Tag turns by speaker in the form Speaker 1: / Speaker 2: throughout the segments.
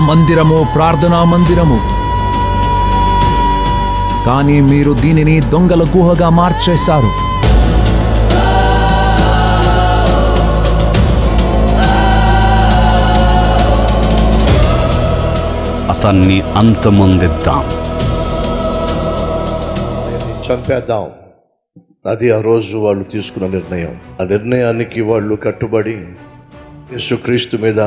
Speaker 1: మందిరము ప్రార్థనా మందిరము. కానీ మీరు దీనిని దొంగల గుహగా మార్చేశారు.
Speaker 2: అతన్ని అంతమొందిద్దాం,
Speaker 3: చంపేద్దాం. అది ఆ రోజు వాళ్ళు తీసుకున్న నిర్ణయం. ఆ నిర్ణయానికి వాళ్ళు కట్టుబడి యేసుక్రీస్తు మీద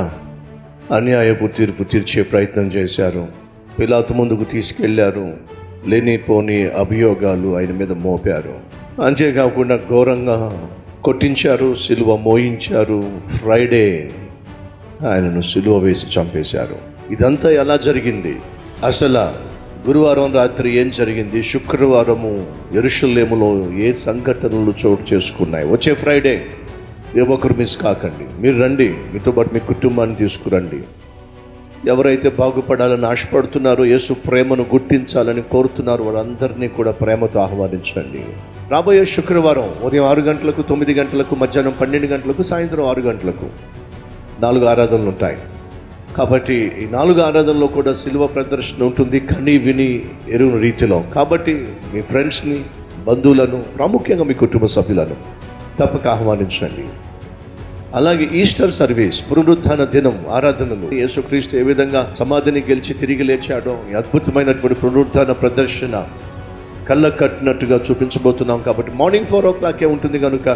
Speaker 3: అన్యాయపు తీర్పు తీర్చే ప్రయత్నం చేశారు. పిలాతు ముందుకు తీసుకెళ్లారు. లేనిపోని అభియోగాలు ఆయన మీద మోపారు. అంతేకాకుండా ఘోరంగా కొట్టించారు, సిలువ మోయించారు. ఫ్రైడే ఆయనను సిలువ వేసి చంపేశారు. ఇదంతా ఎలా జరిగింది? అసలు గురువారం రాత్రి ఏం జరిగింది? శుక్రవారము యెరూషలేములో ఏ సంఘటనలు చోటు చేసుకున్నాయి? వచ్చే ఫ్రైడే ఏ ఒక్కరు మిస్ కాకండి. మీరు రండి, మీతో పాటు మీ కుటుంబాన్ని తీసుకురండి. ఎవరైతే బాగుపడాలని ఆశపడుతున్నారో, యేసు ప్రేమను గుర్తించాలని కోరుతున్నారు, వారందరినీ కూడా ప్రేమతో ఆహ్వానించండి. రాబోయే శుక్రవారం ఉదయం 6 గంటలకు, 9 గంటలకు, మధ్యాహ్నం 12 గంటలకు, సాయంత్రం 6 గంటలకు 4 ఆరాధనలు ఉంటాయి. కాబట్టి ఈ 4 ఆరాధనలో కూడా సిలువ ప్రదర్శన ఉంటుంది, కని విని ఎరువుని రీతిలో. కాబట్టి మీ ఫ్రెండ్స్ని, బంధువులను, ప్రాముఖ్యంగా మీ కుటుంబ సభ్యులను తప్పక ఆహ్వానించండి. అలాగే ఈస్టర్ సర్వీస్, పునరుత్థాన దినం ఆరాధనలు, యేసుక్రీస్తు ఏ విధంగా సమాధిని గెలిచి తిరిగి లేచాడో ఈ అద్భుతమైనటువంటి పునరుత్థాన ప్రదర్శన కళ్ళ కట్టినట్టుగా చూపించబోతున్నాం. కాబట్టి మార్నింగ్ 4 o'clock ఉంటుంది కనుక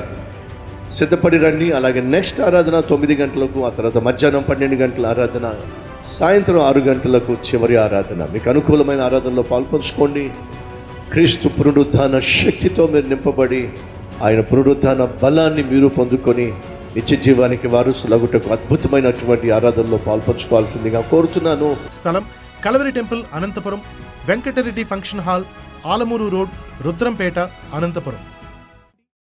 Speaker 3: సిద్ధపడి రండి. అలాగే నెక్స్ట్ ఆరాధన 9 గంటలకు, ఆ తర్వాత మధ్యాహ్నం 12 గంటల ఆరాధన, సాయంత్రం 6 గంటలకు చివరి ఆరాధన. మీకు అనుకూలమైన ఆరాధనలో పాల్పంచుకోండి. క్రీస్తు పునరుత్థాన శక్తితో మీరు నింపబడి ఆయన పునరుత్థాన బలాన్ని మీరు పొందుకొని నిత్య జీవానికి వారసులగుటకు అద్భుతమైనటువంటి ఆరాధనలో పాల్పంచుకోవాల్సిందిగా కోరుతున్నాను.
Speaker 4: స్థలం Calvary temple, Anantapur. Venkatareddy function hall, Alamuru road, Rudrampeta, Anantapuram.